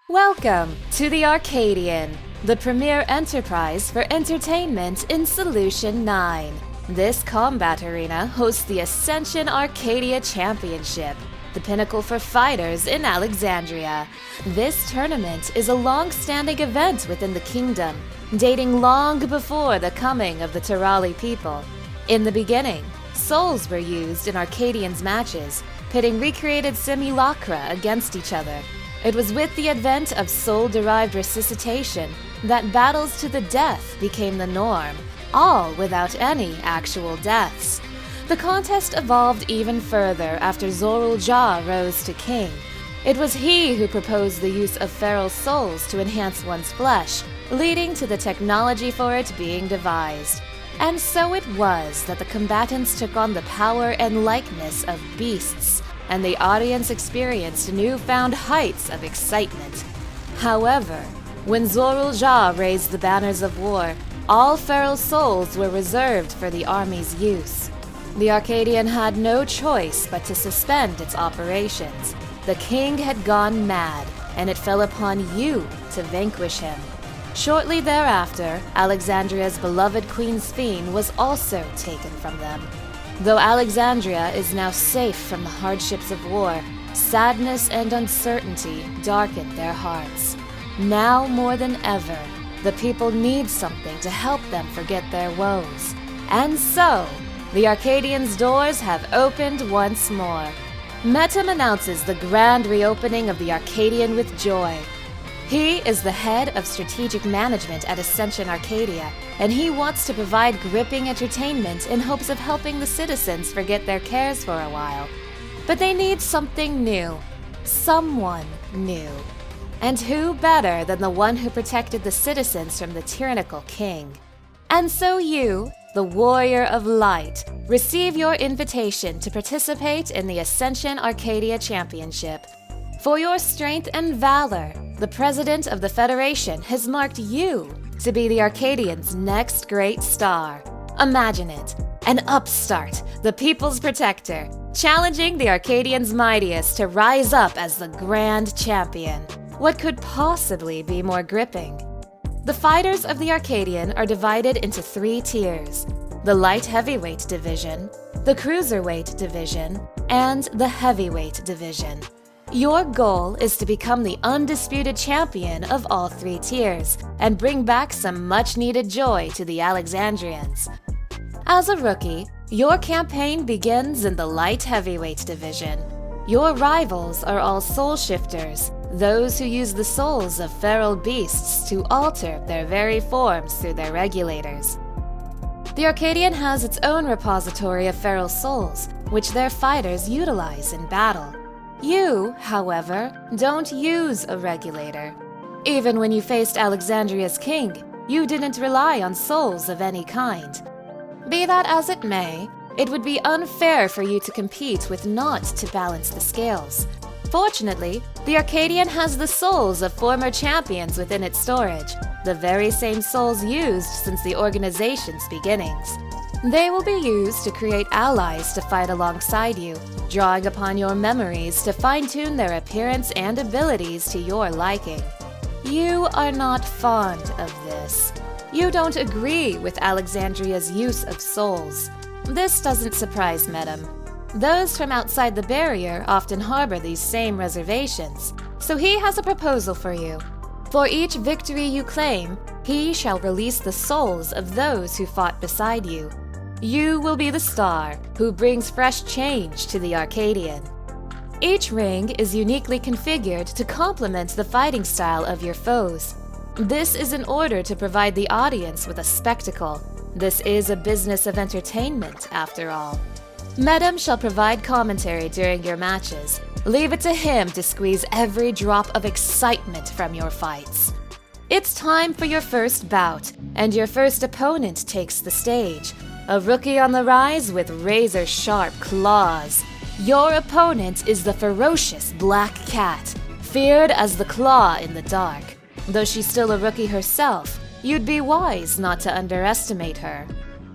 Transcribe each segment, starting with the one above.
Welcome to the Arcadion, the premier enterprise for entertainment in Solution 9. This combat arena hosts the Ascension Arcadia Championship, the pinnacle for fighters in Alexandria. This tournament is a long-standing event within the kingdom, dating long before the coming of the Tirali people. In the beginning, souls were used in Arcadian's matches, pitting recreated simulacra against each other. It was with the advent of soul-derived resuscitation that battles to the death became the norm, all without any actual deaths. The contest evolved even further after Zorul Jah rose to king. It was he who proposed the use of feral souls to enhance one's flesh, leading to the technology for it being devised. And so it was that the combatants took on the power and likeness of beasts, and the audience experienced newfound heights of excitement. However, when Zorul Jah raised the banners of war, all feral souls were reserved for the army's use. The Arcadion had no choice but to suspend its operations. The king had gone mad, and it fell upon you to vanquish him. Shortly thereafter, Alexandria's beloved Queen Sphene was also taken from them. Though Alexandria is now safe from the hardships of war, sadness and uncertainty darkened their hearts. Now more than ever, the people need something to help them forget their woes. And so, the Arcadian's doors have opened once more. Metam announces the grand reopening of the Arcadion with joy. He is the head of strategic management at Ascension Arcadia, and he wants to provide gripping entertainment in hopes of helping the citizens forget their cares for a while. But they need something new. Someone new. And who better than the one who protected the citizens from the tyrannical king? And so you, the Warrior of Light, receive your invitation to participate in the Ascension Arcadia Championship. For your strength and valor, the President of the Federation has marked you to be the Arcadians' next great star. Imagine it, an upstart, the People's Protector, challenging the Arcadians' mightiest to rise up as the Grand Champion. What could possibly be more gripping? The fighters of the Arcadian are divided into 3 tiers: the Light Heavyweight Division, the Cruiserweight Division, and the Heavyweight Division. Your goal is to become the undisputed champion of all 3 tiers and bring back some much-needed joy to the Alexandrians. As a rookie, your campaign begins in the Light Heavyweight Division. Your rivals are all soul shifters, those who use the souls of feral beasts to alter their very forms through their regulators. The Arcadian has its own repository of feral souls, which their fighters utilize in battle. You, however, don't use a regulator. Even when you faced Alexandria's king, you didn't rely on souls of any kind. Be that as it may, it would be unfair for you to compete with naught to balance the scales. Fortunately, the Arcadian has the souls of former champions within its storage, the very same souls used since the organization's beginnings. They will be used to create allies to fight alongside you, drawing upon your memories to fine-tune their appearance and abilities to your liking. You are not fond of this. You don't agree with Alexandria's use of souls. This doesn't surprise Metam. Those from outside the barrier often harbor these same reservations, so he has a proposal for you. For each victory you claim, he shall release the souls of those who fought beside you. You will be the star who brings fresh change to the Arcadian. Each ring is uniquely configured to complement the fighting style of your foes. This is in order to provide the audience with a spectacle. This is a business of entertainment, after all. Metam shall provide commentary during your matches. Leave it to him to squeeze every drop of excitement from your fights. It's time for your first bout, and your first opponent takes the stage. A rookie on the rise with razor-sharp claws. Your opponent is the ferocious Black Cat, feared as the Claw in the dark. Though she's still a rookie herself, you'd be wise not to underestimate her.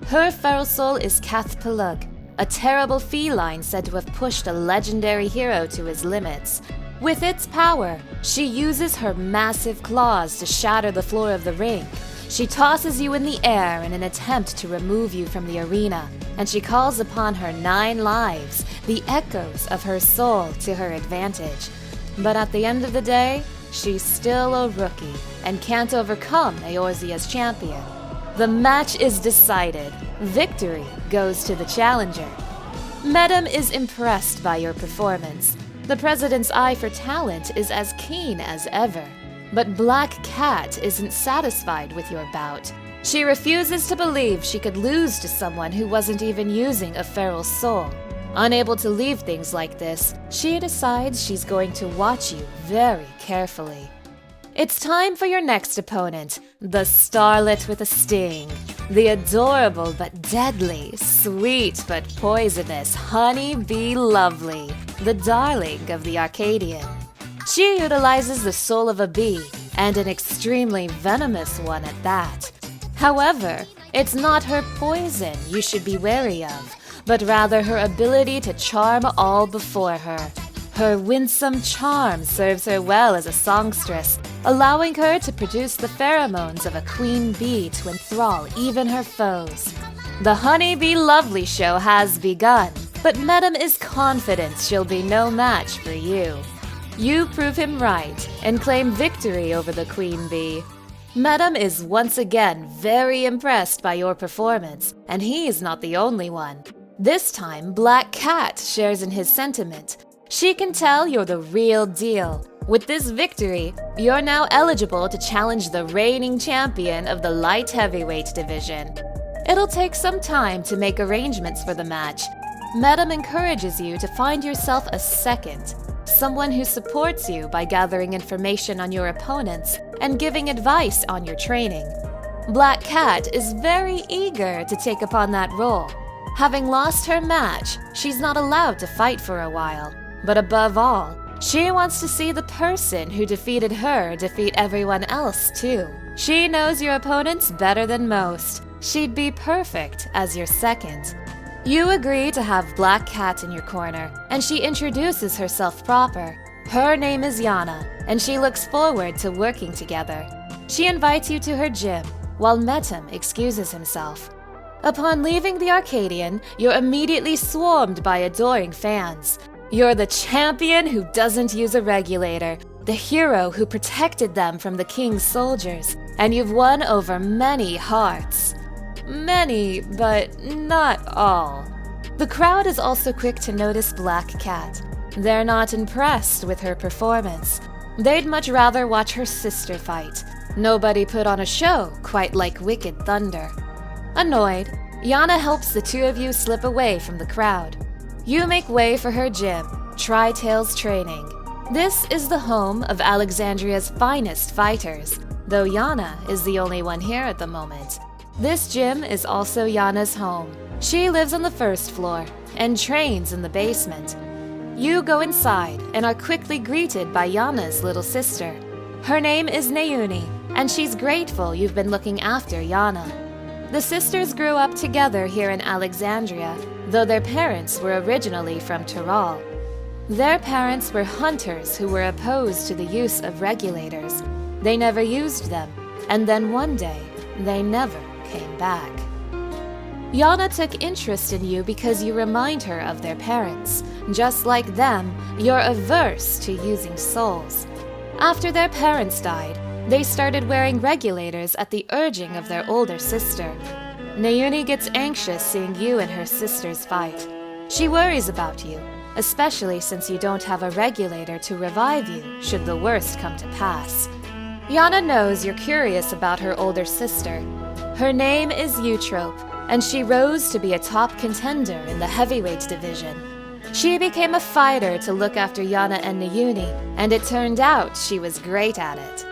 Her feral soul is Cathpalug, a terrible feline said to have pushed a legendary hero to his limits. With its power, she uses her massive claws to shatter the floor of the ring. She tosses you in the air in an attempt to remove you from the arena, and she calls upon her 9 lives, the echoes of her soul, to her advantage. But at the end of the day, she's still a rookie and can't overcome Eorzea's champion. The match is decided. Victory goes to the challenger. Medem is impressed by your performance. The president's eye for talent is as keen as ever. But Black Cat isn't satisfied with your bout. She refuses to believe she could lose to someone who wasn't even using a feral soul. Unable to leave things like this, she decides she's going to watch you very carefully. It's time for your next opponent, the starlet with a sting. The adorable but deadly, sweet but poisonous Honey Bee Lovely, the darling of the Arcadion. She utilizes the soul of a bee, and an extremely venomous one at that. However, it's not her poison you should be wary of, but rather her ability to charm all before her. Her winsome charm serves her well as a songstress, allowing her to produce the pheromones of a queen bee to enthrall even her foes. The Honey Bee Lovely show has begun, but Medem is confident she'll be no match for you. You prove him right and claim victory over the queen bee. Medem is once again very impressed by your performance, and he's not the only one. This time, Black Cat shares in his sentiment. She can tell you're the real deal. With this victory, you're now eligible to challenge the reigning champion of the light heavyweight division. It'll take some time to make arrangements for the match. Medem encourages you to find yourself a second, someone who supports you by gathering information on your opponents and giving advice on your training. Black Cat is very eager to take upon that role. Having lost her match, she's not allowed to fight for a while. But above all, she wants to see the person who defeated her defeat everyone else too. She knows your opponents better than most. She'd be perfect as your second. You agree to have Black Cat in your corner, and she introduces herself proper. Her name is Yana, and she looks forward to working together. She invites you to her gym, while Medem excuses himself. Upon leaving the Arcadion, you're immediately swarmed by adoring fans. You're the champion who doesn't use a regulator, the hero who protected them from the king's soldiers, and you've won over many hearts. Many, but not all. The crowd is also quick to notice Black Cat. They're not impressed with her performance. They'd much rather watch her sister fight. Nobody put on a show quite like Wicked Thunder. Annoyed, Yana helps the two of you slip away from the crowd. You make way for her gym, Tri-Tails Training. This is the home of Alexandria's finest fighters, though Yana is the only one here at the moment. This gym is also Yana's home. She lives on the first floor and trains in the basement. You go inside and are quickly greeted by Yana's little sister. Her name is Nauni, and she's grateful you've been looking after Yana. The sisters grew up together here in Alexandria, though their parents were originally from Tyrol. Their parents were hunters who were opposed to the use of regulators. They never used them, and then one day, they never came back. Yana took interest in you because you remind her of their parents. Just like them, you're averse to using souls. After their parents died, they started wearing regulators at the urging of their older sister. Nauni gets anxious seeing you and her sisters fight. She worries about you, especially since you don't have a regulator to revive you should the worst come to pass. Yana knows you're curious about her older sister. Her name is Eutrope, and she rose to be a top contender in the heavyweight division. She became a fighter to look after Yana and Nauni, and it turned out she was great at it.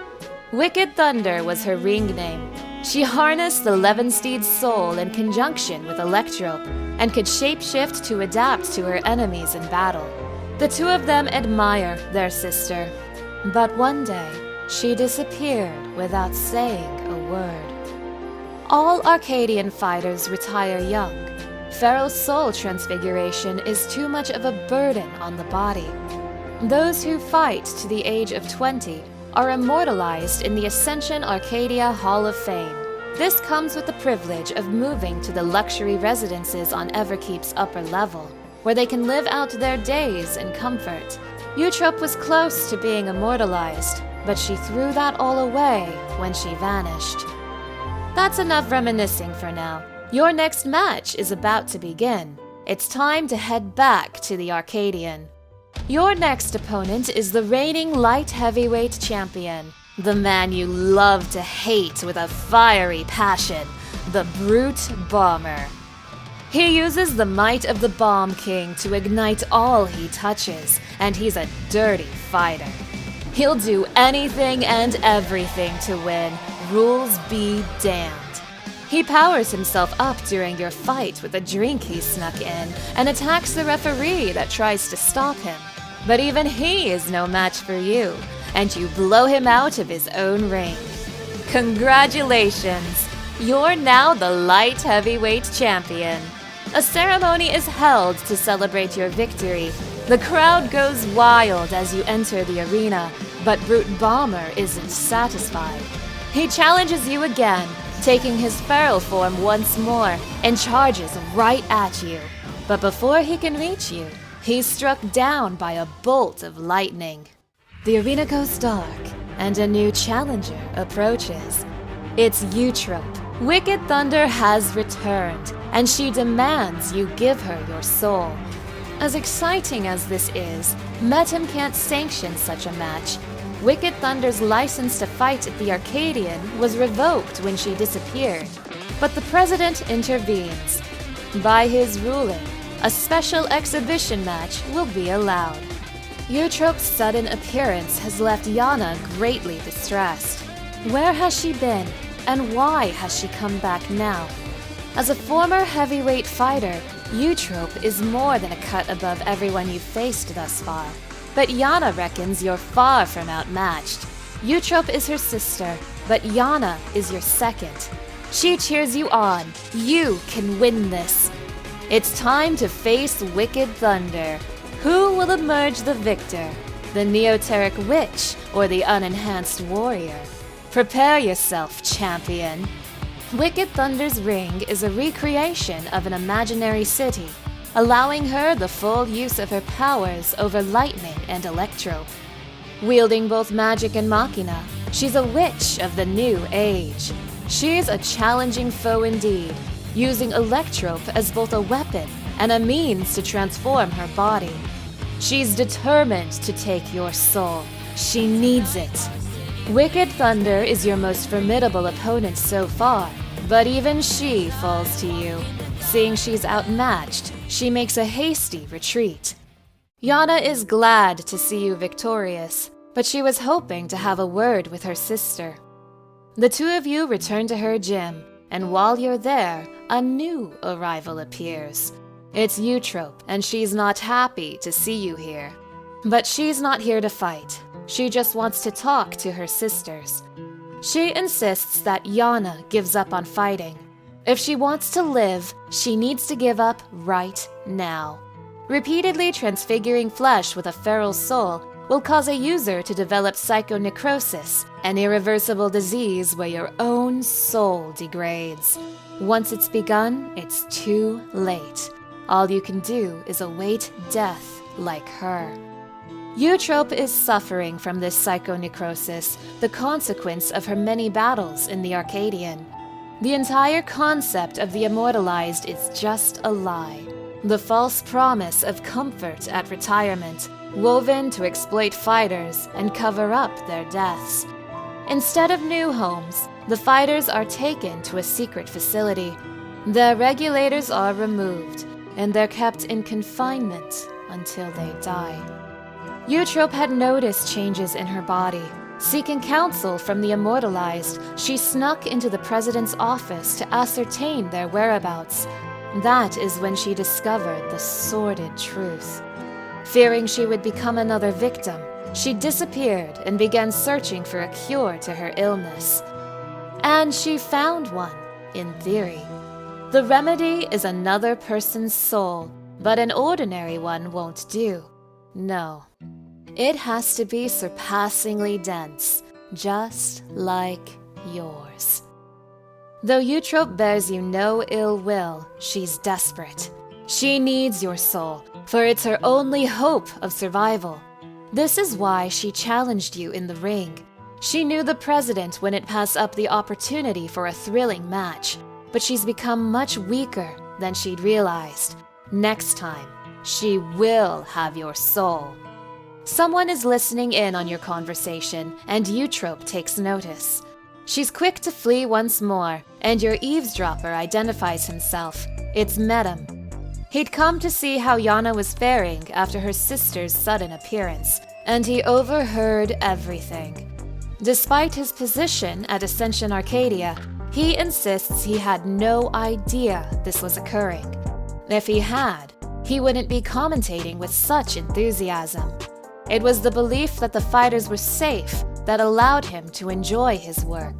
Wicked Thunder was her ring name. She harnessed the Levensteed's soul in conjunction with Electrope, and could shapeshift to adapt to her enemies in battle. The two of them admire their sister. But one day, she disappeared without saying a word. All Arcadian fighters retire young. Feral soul transfiguration is too much of a burden on the body. Those who fight to the age of 20 are immortalized in the Ascension Arcadia Hall of Fame. This comes with the privilege of moving to the luxury residences on Everkeep's upper level, where they can live out their days in comfort. Eutrope was close to being immortalized, but she threw that all away when she vanished. That's enough reminiscing for now. Your next match is about to begin. It's time to head back to the Arcadion. Your next opponent is the reigning light heavyweight champion, the man you love to hate with a fiery passion, the Brute Bomber. He uses the might of the Bomb King to ignite all he touches, and he's a dirty fighter. He'll do anything and everything to win, rules be damned. He powers himself up during your fight with a drink he snuck in and attacks the referee that tries to stop him. But even he is no match for you, and you blow him out of his own ring. Congratulations! You're now the light heavyweight champion. A ceremony is held to celebrate your victory. The crowd goes wild as you enter the arena, but Brute Bomber isn't satisfied. He challenges you again, taking his feral form once more, and charges right at you. But before he can reach you, he's struck down by a bolt of lightning. The arena goes dark, and a new challenger approaches. It's Eutrope. Wicked Thunder has returned, and she demands you give her your soul. As exciting as this is, Metim can't sanction such a match. Wicked Thunder's license to fight at the Arcadion was revoked when she disappeared, but the president intervenes. By his ruling, a special exhibition match will be allowed. Eutrope's sudden appearance has left Yana greatly distressed. Where has she been, and why has she come back now? As a former heavyweight fighter, Eutrope is more than a cut above everyone you've faced thus far. But Yana reckons you're far from outmatched. Eutrope is her sister, but Yana is your second. She cheers you on. You can win this. It's time to face Wicked Thunder. Who will emerge the victor? The Neoteric Witch or the Unenhanced Warrior? Prepare yourself, champion. Wicked Thunder's ring is a recreation of an imaginary city, allowing her the full use of her powers over lightning and electro. Wielding both magic and machina, she's a witch of the new age. She's a challenging foe indeed, using electrope as both a weapon and a means to transform her body. She's determined to take your soul. She needs it. Wicked Thunder is your most formidable opponent so far, but even she falls to you. Seeing she's outmatched, she makes a hasty retreat. Yana is glad to see you victorious, but she was hoping to have a word with her sister. The two of you return to her gym, and while you're there, a new arrival appears. It's Eutrope, and she's not happy to see you here. But she's not here to fight. She just wants to talk to her sisters. She insists that Yana gives up on fighting. If she wants to live, she needs to give up right now. Repeatedly transfiguring flesh with a feral soul will cause a user to develop psychonecrosis, an irreversible disease where your own soul degrades. Once it's begun, it's too late. All you can do is await death like her. Eutrope is suffering from this psychonecrosis, the consequence of her many battles in the Arcadion. The entire concept of the immortalized is just a lie. The false promise of comfort at retirement, woven to exploit fighters and cover up their deaths. Instead of new homes, the fighters are taken to a secret facility. Their regulators are removed, and they're kept in confinement until they die. Eutrope had noticed changes in her body. Seeking counsel from the immortalized, she snuck into the president's office to ascertain their whereabouts. That is when she discovered the sordid truth. Fearing she would become another victim, she disappeared and began searching for a cure to her illness. And she found one, in theory. The remedy is another person's soul, but an ordinary one won't do. No. It has to be surpassingly dense, just like yours. Though Eutrope bears you no ill will, she's desperate. She needs your soul, for it's her only hope of survival. This is why she challenged you in the ring. She knew the president wouldn't pass up the opportunity for a thrilling match, but she's become much weaker than she'd realized. Next time, she will have your soul. Someone is listening in on your conversation, and Eutrope takes notice. She's quick to flee once more, and your eavesdropper identifies himself. It's Medem. He'd come to see how Yana was faring after her sister's sudden appearance, and he overheard everything. Despite his position at Ascension Arcadia, he insists he had no idea this was occurring. If he had, he wouldn't be commentating with such enthusiasm. It was the belief that the fighters were safe that allowed him to enjoy his work.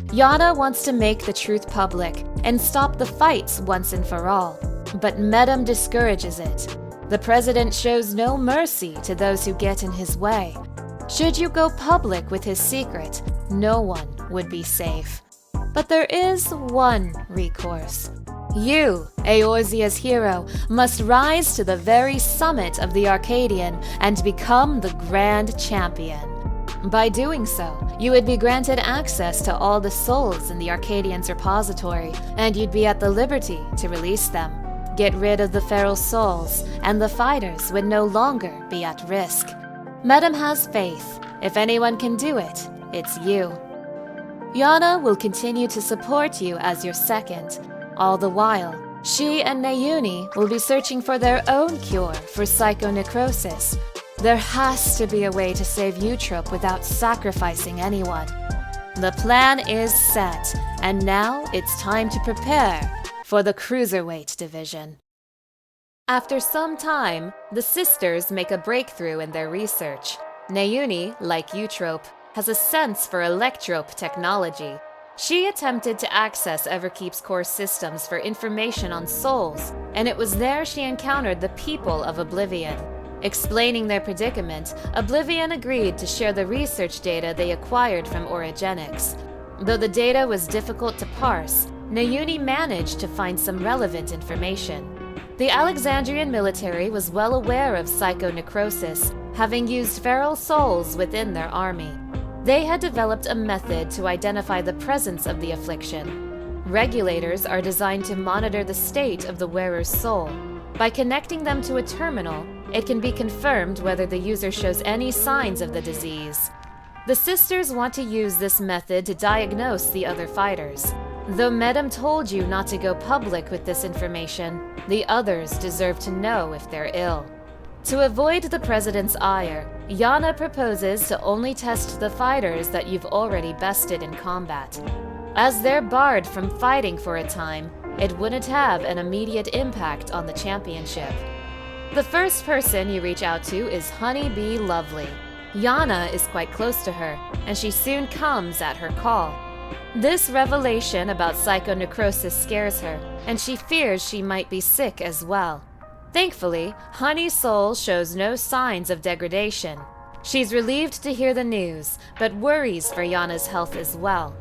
Yana wants to make the truth public and stop the fights once and for all, but Medem discourages it. The president shows no mercy to those who get in his way. Should you go public with his secret, no one would be safe. But there is one recourse. You, Eorzea's hero, must rise to the very summit of the Arcadion and become the grand champion. By doing so, you would be granted access to all the souls in the Arcadion's repository, and you'd be at the liberty to release them. Get rid of the feral souls, and the fighters would no longer be at risk. Medem has faith. If anyone can do it, it's you. Yana will continue to support you as your second. All the while, she and Nayuni will be searching for their own cure for psychonecrosis. There has to be a way to save Eutrope without sacrificing anyone. The plan is set, and now it's time to prepare for the Cruiserweight division. After some time, the sisters make a breakthrough in their research. Nayuni, like Eutrope, has a sense for electrope technology. She attempted to access Everkeep's core systems for information on souls, and it was there she encountered the people of Oblivion. Explaining their predicament, Oblivion agreed to share the research data they acquired from Orogenics. Though the data was difficult to parse, Nayuni managed to find some relevant information. The Alexandrian military was well aware of psychonecrosis, having used feral souls within their army. They had developed a method to identify the presence of the affliction. Regulators are designed to monitor the state of the wearer's soul. By connecting them to a terminal, it can be confirmed whether the user shows any signs of the disease. The sisters want to use this method to diagnose the other fighters. Though Medem told you not to go public with this information, the others deserve to know if they're ill. To avoid the president's ire, Yana proposes to only test the fighters that you've already bested in combat. As they're barred from fighting for a time, it wouldn't have an immediate impact on the championship. The first person you reach out to is Honeybee Lovely. Yana is quite close to her, and she soon comes at her call. This revelation about psychonecrosis scares her, and she fears she might be sick as well. Thankfully, Honey's soul shows no signs of degradation. She's relieved to hear the news, but worries for Yana's health as well.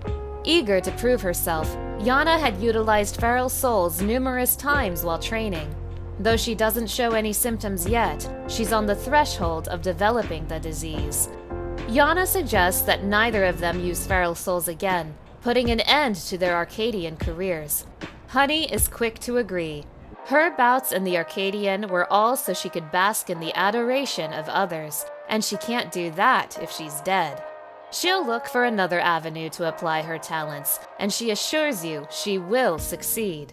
Eager to prove herself, Yana had utilized feral souls numerous times while training. Though she doesn't show any symptoms yet, she's on the threshold of developing the disease. Yana suggests that neither of them use feral souls again, putting an end to their Arcadian careers. Honey is quick to agree. Her bouts in the Arcadian were all so she could bask in the adoration of others, and she can't do that if she's dead. She'll look for another avenue to apply her talents, and she assures you she will succeed.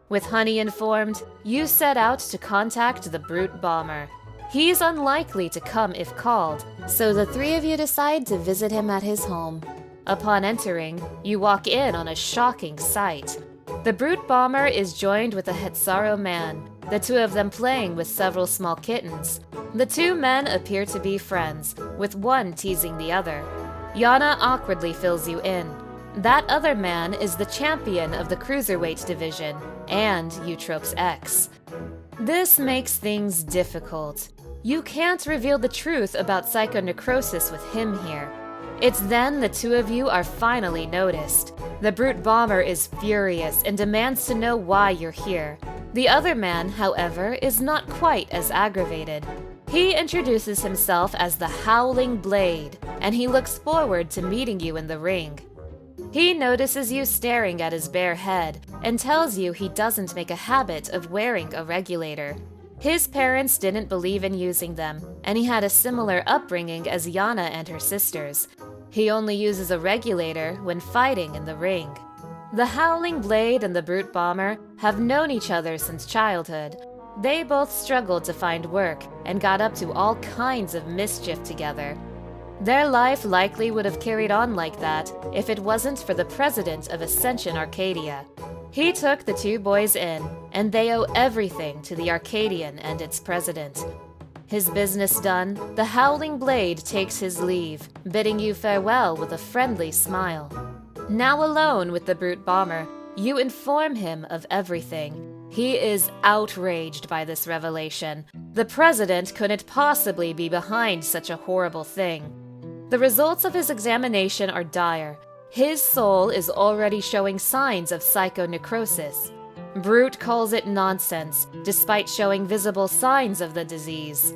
With Honey informed, you set out to contact the Brute Bomber. He's unlikely to come if called, so the three of you decide to visit him at his home. Upon entering, you walk in on a shocking sight. The Brute Bomber is joined with a Hetsaro man, the two of them playing with several small kittens. The two men appear to be friends, with one teasing the other. Yana awkwardly fills you in. That other man is the champion of the Cruiserweight division, and Eutrope's ex. This makes things difficult. You can't reveal the truth about psychonecrosis with him here. It's then the two of you are finally noticed. The brute bomber is furious and demands to know why you're here. The other man, however, is not quite as aggravated. He introduces himself as the Howling Blade, and he looks forward to meeting you in the ring. He notices you staring at his bare head and tells you he doesn't make a habit of wearing a regulator. His parents didn't believe in using them, and he had a similar upbringing as Yana and her sisters. He only uses a regulator when fighting in the ring. The Howling Blade and the Brute Bomber have known each other since childhood. They both struggled to find work and got up to all kinds of mischief together. Their life likely would have carried on like that if it wasn't for the president of Ascension Arcadia. He took the two boys in, and they owe everything to the Arcadion and its president. His business done, the Howling Blade takes his leave, bidding you farewell with a friendly smile. Now alone with the Brute Bomber, you inform him of everything. He is outraged by this revelation. The president couldn't possibly be behind such a horrible thing. The results of his examination are dire. His soul is already showing signs of psychonecrosis. Brute calls it nonsense, despite showing visible signs of the disease.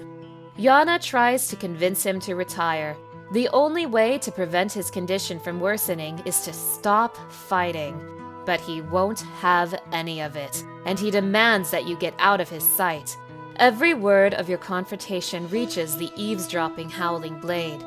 Yana tries to convince him to retire. The only way to prevent his condition from worsening is to stop fighting. But he won't have any of it, and he demands that you get out of his sight. Every word of your confrontation reaches the eavesdropping Howling Blade.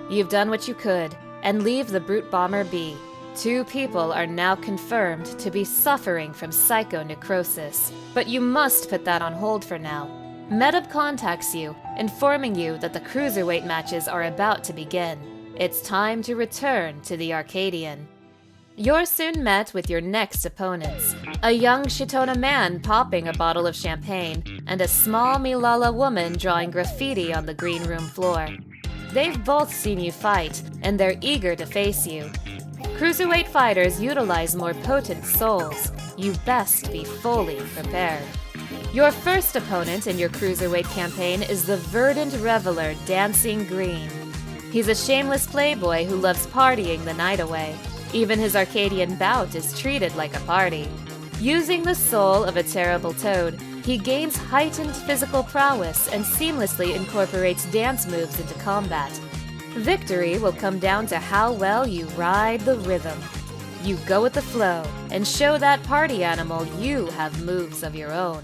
You've done what you could, and leave the Brute Bomber be. Two people are now confirmed to be suffering from psychonecrosis, but you must put that on hold for now. Medub contacts you, informing you that the Cruiserweight matches are about to begin. It's time to return to the Arcadion. You're soon met with your next opponents, a young Shitona man popping a bottle of champagne, and a small Milala woman drawing graffiti on the green room floor. They've both seen you fight, and they're eager to face you. Cruiserweight fighters utilize more potent souls. You best be fully prepared. Your first opponent in your Cruiserweight campaign is the verdant reveler Dancing Green. He's a shameless playboy who loves partying the night away. Even his Arcadian bout is treated like a party. Using the soul of a terrible toad, he gains heightened physical prowess and seamlessly incorporates dance moves into combat. Victory will come down to how well you ride the rhythm. You go with the flow and show that party animal you have moves of your own.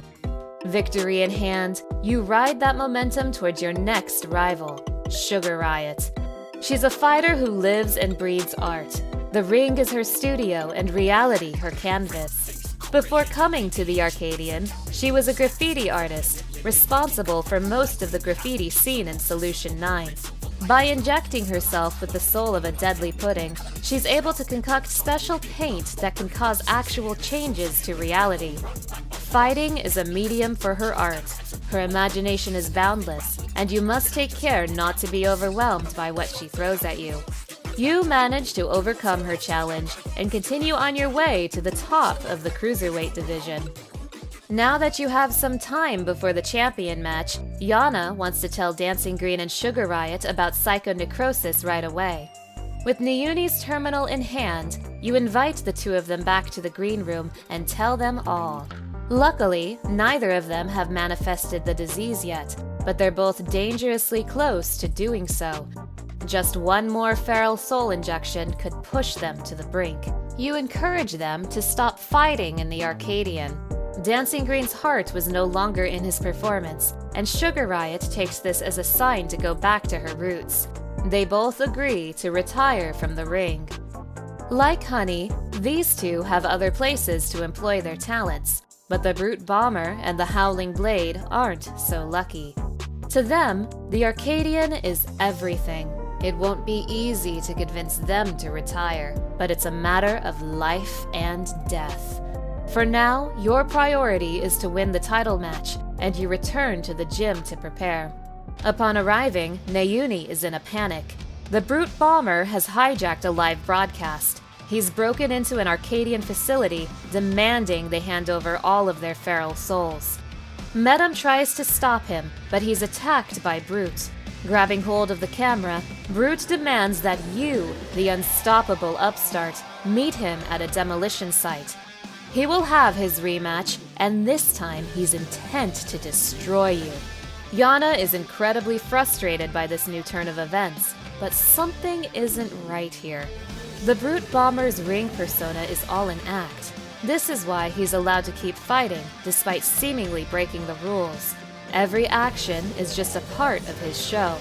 Victory in hand, you ride that momentum towards your next rival, Sugar Riot. She's a fighter who lives and breathes art. The ring is her studio and reality her canvas. Before coming to the Arcadion, she was a graffiti artist, responsible for most of the graffiti scene in Solution 9. By injecting herself with the soul of a deadly pudding, she's able to concoct special paint that can cause actual changes to reality. Fighting is a medium for her art. Her imagination is boundless, and you must take care not to be overwhelmed by what she throws at you. You manage to overcome her challenge and continue on your way to the top of the Cruiserweight division. Now that you have some time before the champion match, Yana wants to tell Dancing Green and Sugar Riot about psychonecrosis right away. With Nayuni's terminal in hand, you invite the two of them back to the green room and tell them all. Luckily, neither of them have manifested the disease yet, but they're both dangerously close to doing so. Just one more feral soul injection could push them to the brink. You encourage them to stop fighting in the Arcadion. Dancing Green's heart was no longer in his performance, and Sugar Riot takes this as a sign to go back to her roots. They both agree to retire from the ring. Like Honey, these two have other places to employ their talents, but the Brute Bomber and the Howling Blade aren't so lucky. To them, the Arcadion is everything. It won't be easy to convince them to retire, but it's a matter of life and death. For now, your priority is to win the title match, and you return to the gym to prepare. Upon arriving, Nayuni is in a panic. The Brute Bomber has hijacked a live broadcast. He's broken into an Arcadian facility, demanding they hand over all of their feral souls. Medem tries to stop him, but he's attacked by Brute. Grabbing hold of the camera, Brute demands that you, the unstoppable upstart, meet him at a demolition site. He will have his rematch, and this time he's intent to destroy you. Yana is incredibly frustrated by this new turn of events, but something isn't right here. The Brute Bomber's ring persona is all an act. This is why he's allowed to keep fighting, despite seemingly breaking the rules. Every action is just a part of his show.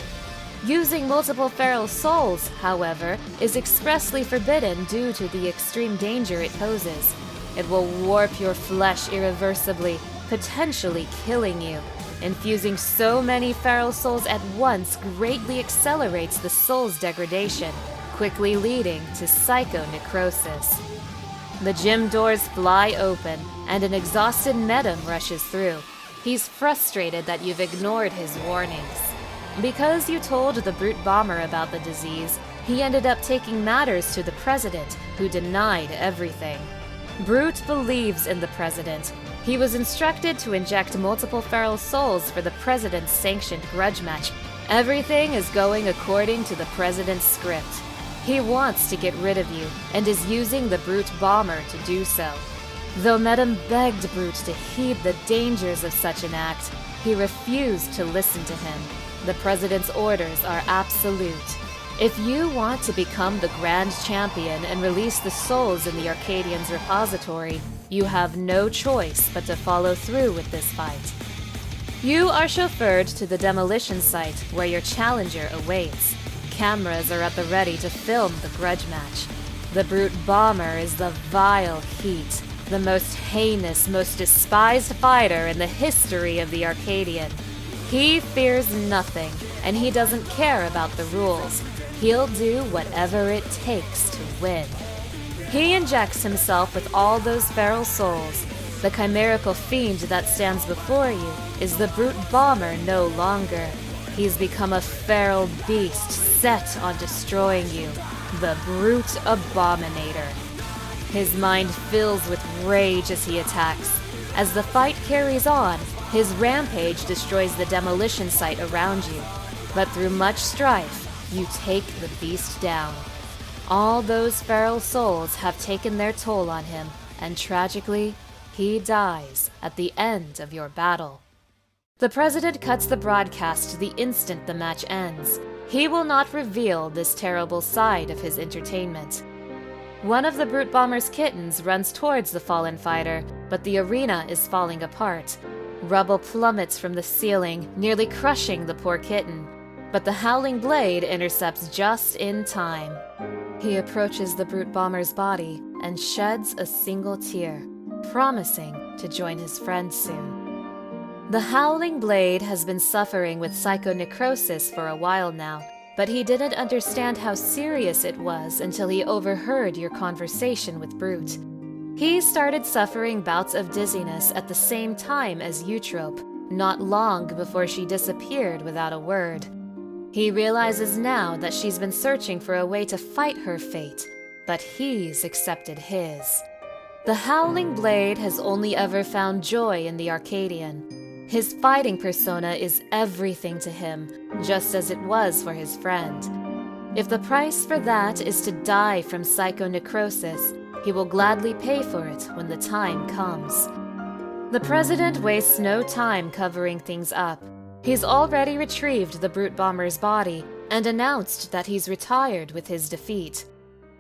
Using multiple feral souls, however, is expressly forbidden due to the extreme danger it poses. It will warp your flesh irreversibly, potentially killing you. Infusing so many feral souls at once greatly accelerates the soul's degradation, quickly leading to psychonecrosis. The gym doors fly open, and an exhausted Medem rushes through. He's frustrated that you've ignored his warnings. Because you told the Brute Bomber about the disease, he ended up taking matters to the President, who denied everything. Brute believes in the President. He was instructed to inject multiple feral souls for the President's sanctioned grudge match. Everything is going according to the President's script. He wants to get rid of you, and is using the Brute Bomber to do so. Though Medem begged Brute to heed the dangers of such an act, he refused to listen to him. The President's orders are absolute. If you want to become the Grand Champion and release the souls in the Arcadion's repository, you have no choice but to follow through with this fight. You are chauffeured to the demolition site where your challenger awaits. Cameras are at the ready to film the grudge match. The Brute Bomber is the vile Heat, the most heinous, most despised fighter in the history of the Arcadion. He fears nothing, and he doesn't care about the rules. He'll do whatever it takes to win. He injects himself with all those feral souls. The chimerical fiend that stands before you is the Brute Bomber no longer. He's become a feral beast set on destroying you, the Brute Abominator. His mind fills with rage as he attacks. As the fight carries on, his rampage destroys the demolition site around you. But through much strife, you take the beast down. All those feral souls have taken their toll on him, and tragically, he dies at the end of your battle. The President cuts the broadcast the instant the match ends. He will not reveal this terrible side of his entertainment. One of the Brute Bomber's kittens runs towards the fallen fighter, but the arena is falling apart. Rubble plummets from the ceiling, nearly crushing the poor kitten. But the Howling Blade intercepts just in time. He approaches the Brute Bomber's body and sheds a single tear, promising to join his friend soon. The Howling Blade has been suffering with psychonecrosis for a while now, but he didn't understand how serious it was until he overheard your conversation with Brute. He started suffering bouts of dizziness at the same time as Eutrope, not long before she disappeared without a word. He realizes now that she's been searching for a way to fight her fate, but he's accepted his. The Howling Blade has only ever found joy in the Arcadion. His fighting persona is everything to him, just as it was for his friend. If the price for that is to die from psychonecrosis, he will gladly pay for it when the time comes. The President wastes no time covering things up. He's already retrieved the Brute Bomber's body and announced that he's retired with his defeat.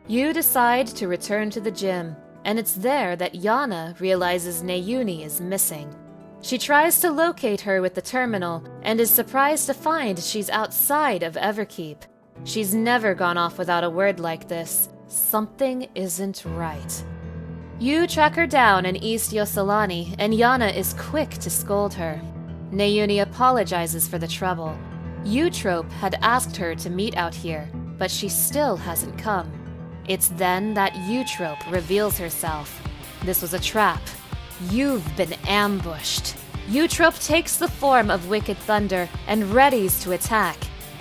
You decide to return to the gym, and it's there that Yana realizes Nayuni is missing. She tries to locate her with the terminal and is surprised to find she's outside of Everkeep. She's never gone off without a word like this. Something isn't right. You track her down in East Yoselani, and Yana is quick to scold her. Nayuni apologizes for the trouble. Eutrope had asked her to meet out here, but she still hasn't come. It's then that Eutrope reveals herself. This was a trap. You've been ambushed. Eutrope takes the form of Wicked Thunder and readies to attack.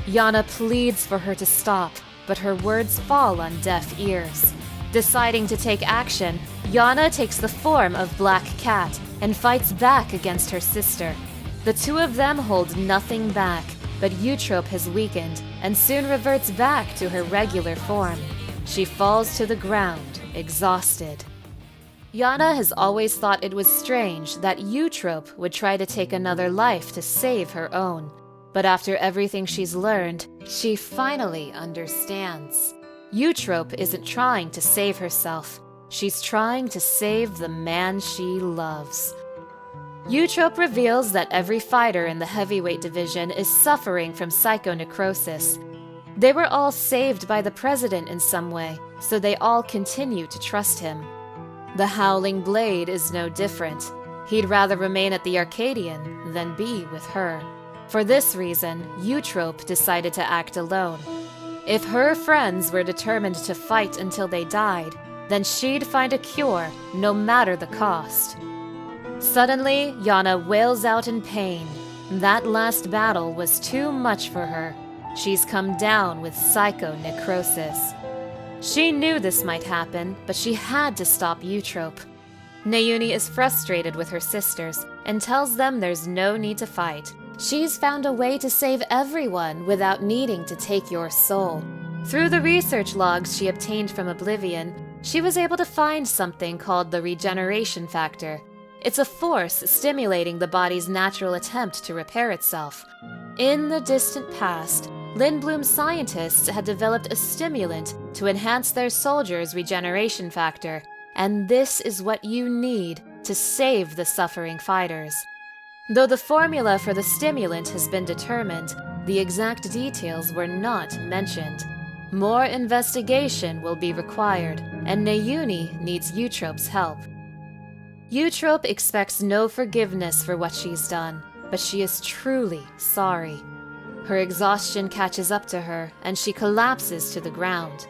Yana pleads for her to stop, but her words fall on deaf ears. Deciding to take action, Yana takes the form of Black Cat and fights back against her sister. The two of them hold nothing back, but Eutrope has weakened and soon reverts back to her regular form. She falls to the ground, exhausted. Yana has always thought it was strange that Eutrope would try to take another life to save her own. But after everything she's learned, she finally understands. Eutrope isn't trying to save herself. She's trying to save the man she loves. Eutrope reveals that every fighter in the heavyweight division is suffering from psychonecrosis. They were all saved by the president in some way, so they all continue to trust him. The Howling Blade is no different. He'd rather remain at the Arcadion than be with her. For this reason, Eutrope decided to act alone. If her friends were determined to fight until they died, then she'd find a cure, no matter the cost. Suddenly, Yana wails out in pain. That last battle was too much for her. She's come down with psychonecrosis. She knew this might happen, but she had to stop Eutrope. Nayuni is frustrated with her sisters and tells them there's no need to fight. She's found a way to save everyone without needing to take your soul. Through the research logs she obtained from Oblivion, she was able to find something called the regeneration factor. It's a force stimulating the body's natural attempt to repair itself. In the distant past, Lindblom's scientists had developed a stimulant to enhance their soldiers' regeneration factor, and this is what you need to save the suffering fighters. Though the formula for the stimulant has been determined, the exact details were not mentioned. More investigation will be required, and Nayuni needs Eutrope's help. Eutrope expects no forgiveness for what she's done, but she is truly sorry. Her exhaustion catches up to her, and she collapses to the ground.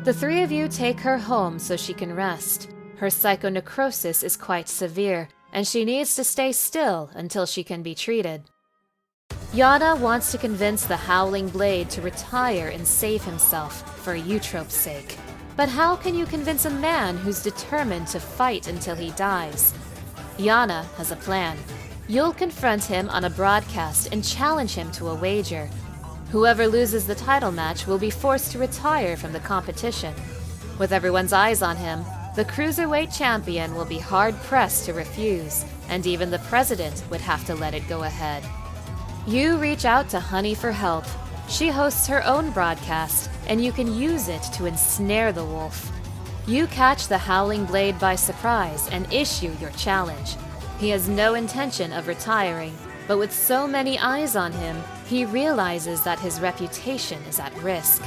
The three of you take her home so she can rest. Her psychonecrosis is quite severe, and she needs to stay still until she can be treated. Yana wants to convince the Howling Blade to retire and save himself for Eutrope's sake. But how can you convince a man who's determined to fight until he dies? Yana has a plan. You'll confront him on a broadcast and challenge him to a wager. Whoever loses the title match will be forced to retire from the competition. With everyone's eyes on him, the Cruiserweight champion will be hard-pressed to refuse, and even the president would have to let it go ahead. You reach out to Honey for help. She hosts her own broadcast, and you can use it to ensnare the wolf. You catch the Howling Blade by surprise and issue your challenge. He has no intention of retiring, but with so many eyes on him, he realizes that his reputation is at risk.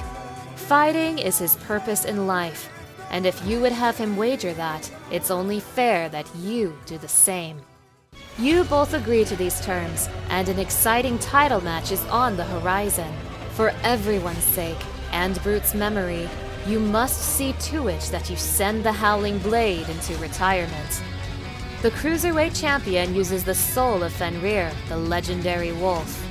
Fighting is his purpose in life, and if you would have him wager that, it's only fair that you do the same. You both agree to these terms, and an exciting title match is on the horizon. For everyone's sake, and Brute's memory, you must see to it that you send the Howling Blade into retirement. The Cruiserweight champion uses the soul of Fenrir, the legendary wolf.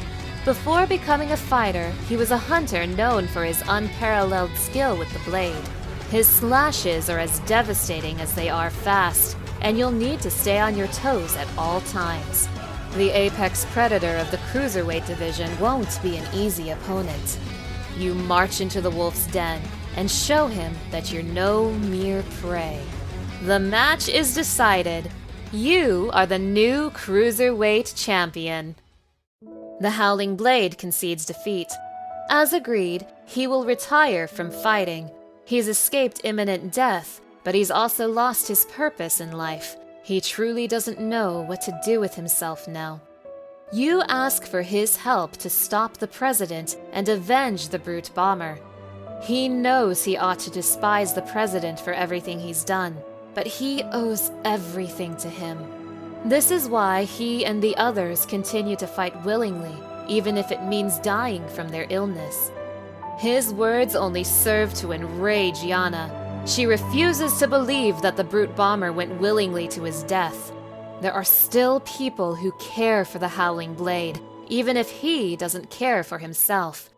Before becoming a fighter, he was a hunter known for his unparalleled skill with the blade. His slashes are as devastating as they are fast, and you'll need to stay on your toes at all times. The apex predator of the Cruiserweight division won't be an easy opponent. You march into the wolf's den and show him that you're no mere prey. The match is decided. You are the new Cruiserweight champion. The Howling Blade concedes defeat. As agreed, he will retire from fighting. He's escaped imminent death, but he's also lost his purpose in life. He truly doesn't know what to do with himself now. You ask for his help to stop the president and avenge the brute bomber. He knows he ought to despise the president for everything he's done, but he owes everything to him. This is why he and the others continue to fight willingly, even if it means dying from their illness. His words only serve to enrage Yana. She refuses to believe that the brute bomber went willingly to his death. There are still people who care for the Howling Blade, even if he doesn't care for himself.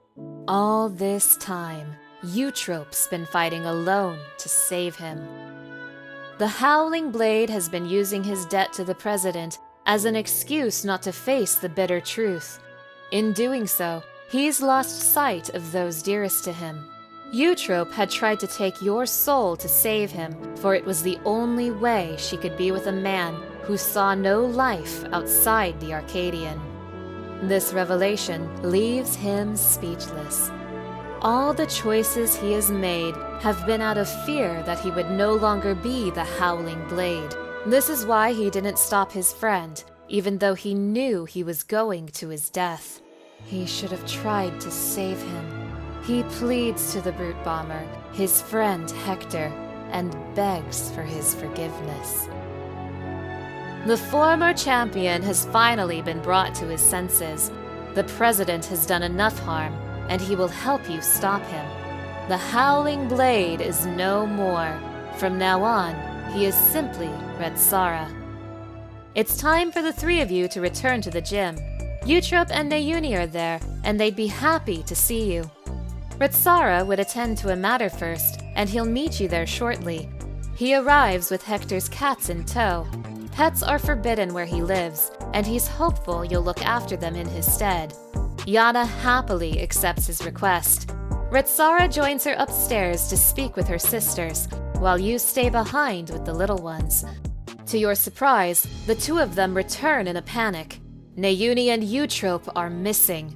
All this time, Eutrope's been fighting alone to save him. The Howling Blade has been using his debt to the President as an excuse not to face the bitter truth. In doing so, he's lost sight of those dearest to him. Eutrope had tried to take your soul to save him, for it was the only way she could be with a man who saw no life outside the Arcadion. This revelation leaves him speechless. All the choices he has made have been out of fear that he would no longer be the Howling Blade. This is why he didn't stop his friend, even though he knew he was going to his death. He should have tried to save him. He pleads to the Brute Bomber, his friend Hector, and begs for his forgiveness. The former champion has finally been brought to his senses. The President has done enough harm, and he will help you stop him. The Howling Blade is no more. From now on, he is simply Retsara. It's time for the three of you to return to the gym. Eutrope and Nayuni are there, and they'd be happy to see you. Retsara would attend to a matter first, and he'll meet you there shortly. He arrives with Hector's cats in tow. Pets are forbidden where he lives, and he's hopeful you'll look after them in his stead. Yana happily accepts his request. Retsara joins her upstairs to speak with her sisters, while you stay behind with the little ones. To your surprise, the two of them return in a panic. Nayuni and Eutrope are missing.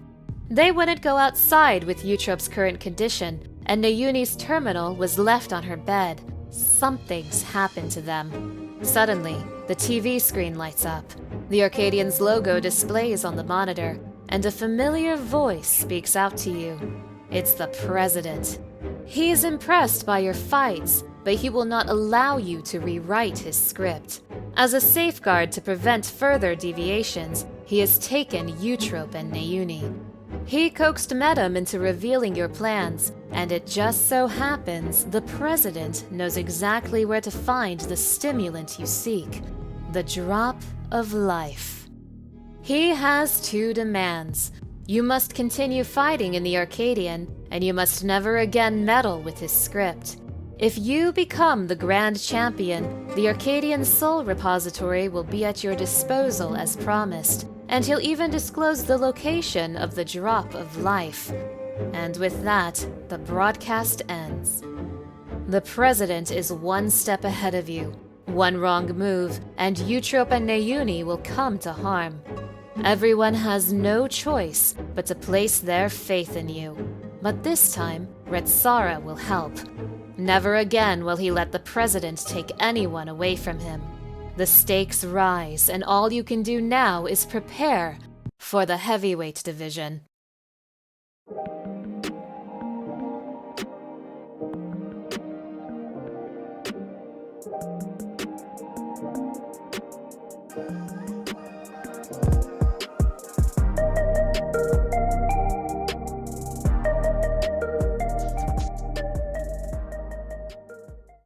They wouldn't go outside with Eutrope's current condition, and Nayuni's terminal was left on her bed. Something's happened to them. Suddenly, the TV screen lights up. The Arcadion's logo displays on the monitor, and a familiar voice speaks out to you. It's the President. He is impressed by your fights, but he will not allow you to rewrite his script. As a safeguard to prevent further deviations, he has taken Eutrope and Nayuni. He coaxed Medum into revealing your plans, and it just so happens the President knows exactly where to find the stimulant you seek, the drop of life. He has two demands. You must continue fighting in the Arcadion, and you must never again meddle with his script. If you become the Grand Champion, the Arcadian Soul Repository will be at your disposal as promised, and he'll even disclose the location of the drop of life. And with that, the broadcast ends. The President is one step ahead of you. One wrong move, and Eutrope and Nayuni will come to harm. Everyone has no choice but to place their faith in you. But this time, Retsara will help. Never again will he let the President take anyone away from him. The stakes rise, and all you can do now is prepare for the heavyweight division.